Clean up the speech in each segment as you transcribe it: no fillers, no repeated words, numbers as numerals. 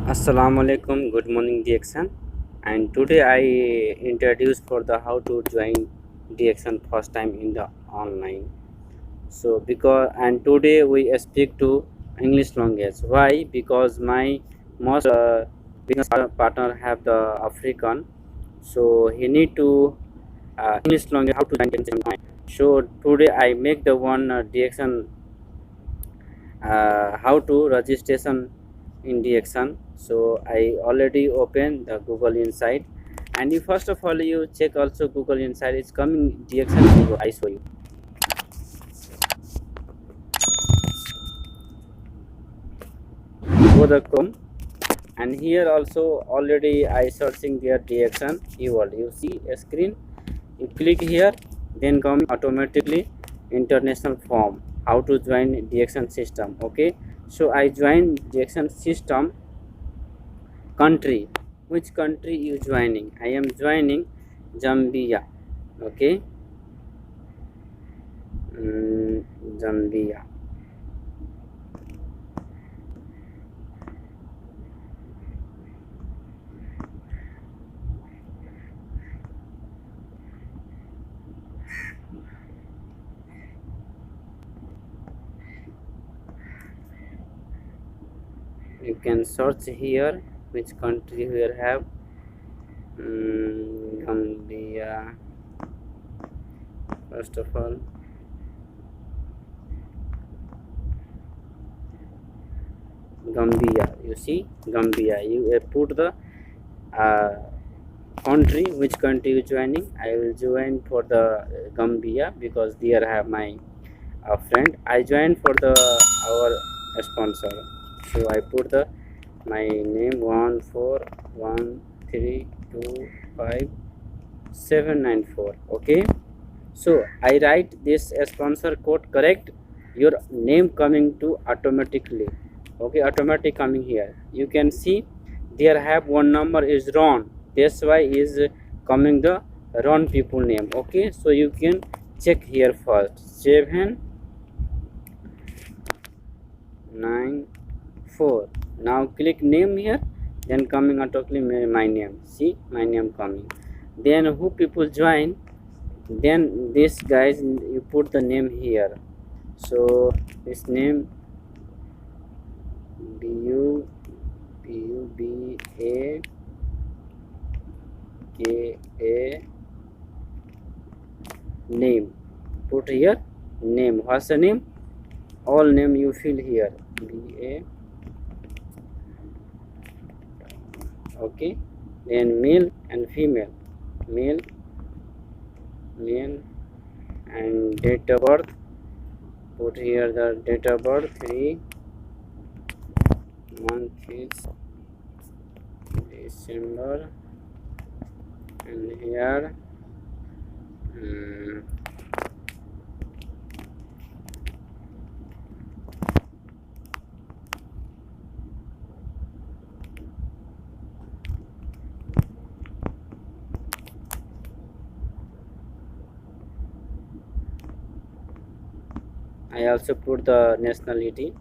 Assalamualaikum, good morning Dxn, and today I introduce for the how to join Dxn first time in the online. So because and today we speak to English language. Why? Because my most business partner have the African, so he need to English language how to join Dxn online. So today I make the one Dxn how to registration in Dxn. So I already open the Google Inside, and you first of all you check also Google Inside. It's coming Dxn logo. I show you. Go the com, and here also already I searching their Dxn keyword. You see a screen. You click here, then come automatically international form. How to join Dxn system? Okay. So I join Dxn system. Country, which country you joining? I am joining Zambia. Okay. Zambia. You can search here which country here have Gambia. First of all, Gambia. You see Gambia. You put the uh, country, which country you joining. I will join for the Gambia because there I have my friend. I joined for the our sponsor, so I put the my name 141325794. Okay, so I write this sponsor code correct, your name coming to automatically. Okay, automatic coming here. You can see there have one number is wrong, that's why is coming the wrong people name. Okay, so you can check here first 794. Now click name here, then coming automatically my name. See my name coming. Then who people join, then this guys you put the name here. So this name Bububa name, put here name. What's the name? All name you fill here. Ba. Okay, then male and female. Male and date of birth, put here the date of birth 3 month is December, and here I also put the nationality.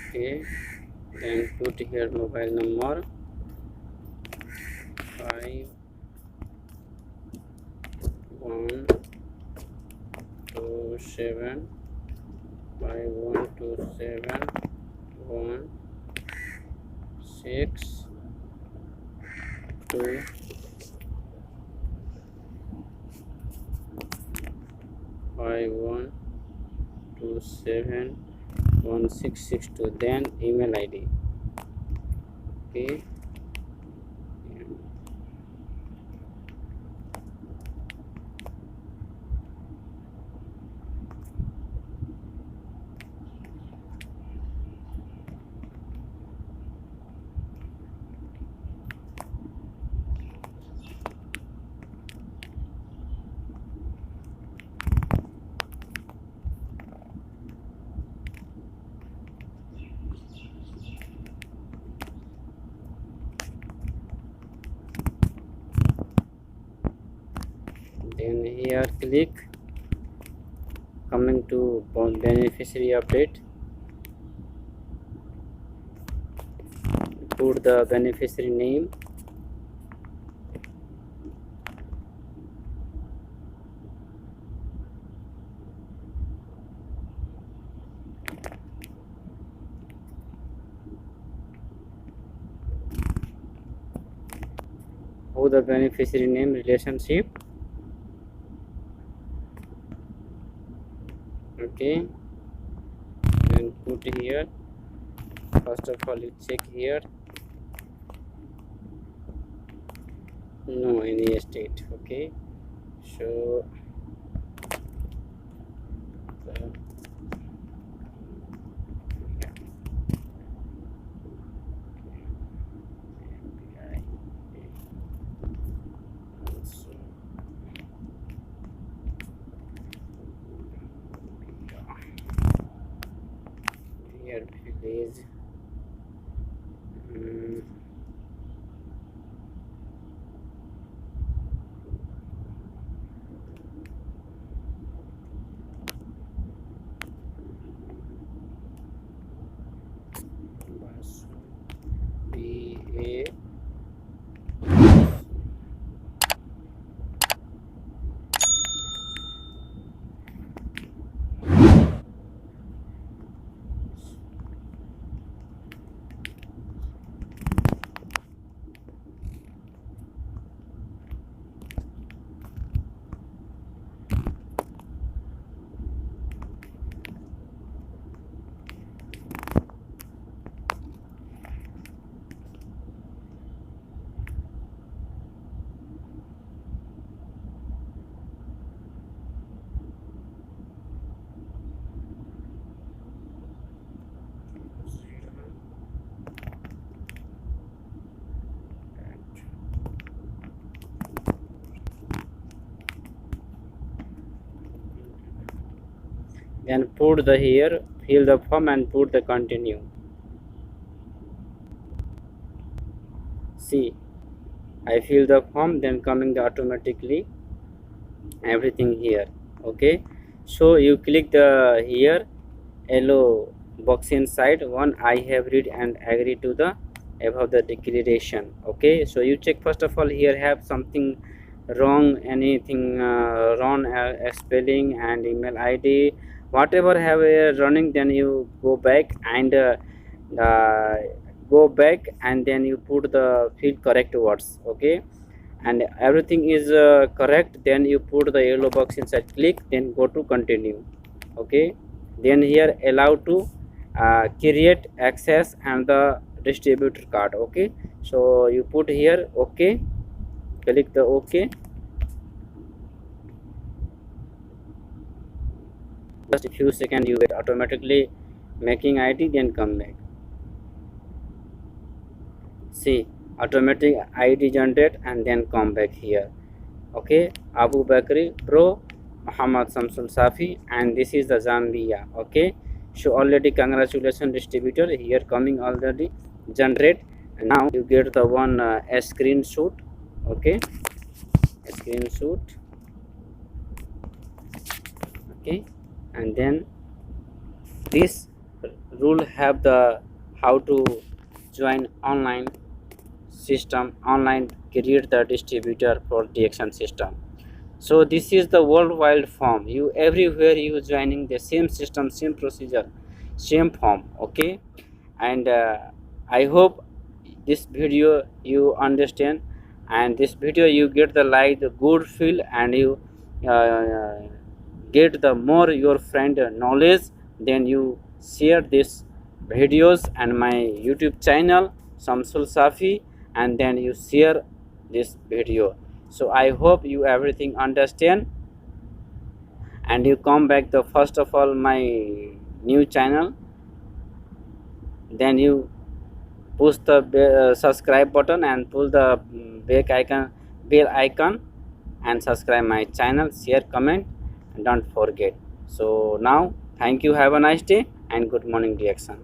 Okay, then put here mobile number 5127 5127 then email ID. Okay, then here click, coming to beneficiary update, put the beneficiary name, who the beneficiary name relationship, okay, and put here. First of all you check here, no any state, okay, so the also here village, mm, BA then put the here, fill the form and put the continue. See, I fill the form, then coming the automatically everything here, okay. So you click the here yellow box inside one, I have read and agree to the above the declaration, okay. So you check first of all here have something wrong, anything wrong spelling and email ID whatever have running, then you uh, go back and then you put the fill correct words, okay, and everything is correct, then you put the yellow box inside, click, then go to continue, okay. Then here allow to create access and the distributor card, okay. So you put here okay, click the okay, just a few seconds you wait, automatically making ID, then come back. See, automatic ID generate and then come back here, okay. Abu Bakri Pro Muhammad Samsul Safi, and this is the Zambia, okay. So already congratulations distributor, here coming already generate. Now you get the one a screenshot, okay, a screenshot, okay, and then this rule have the how to join online system, online create the distributor for Dxn system. So this is the worldwide form, you everywhere you joining the same system, same procedure, same form, okay. And I hope this video you understand, and this video you get the like the good feel, and you uh, get the more your friend knowledge, then you share this videos and my YouTube channel Samsul Safi, and then you share this video. So I hope you everything understand, and you come back the first of all my new channel, then you push the subscribe button and pull the bell icon and subscribe my channel, share, comment, and don't forget. So now thank you, have a nice day and good morning Dxn.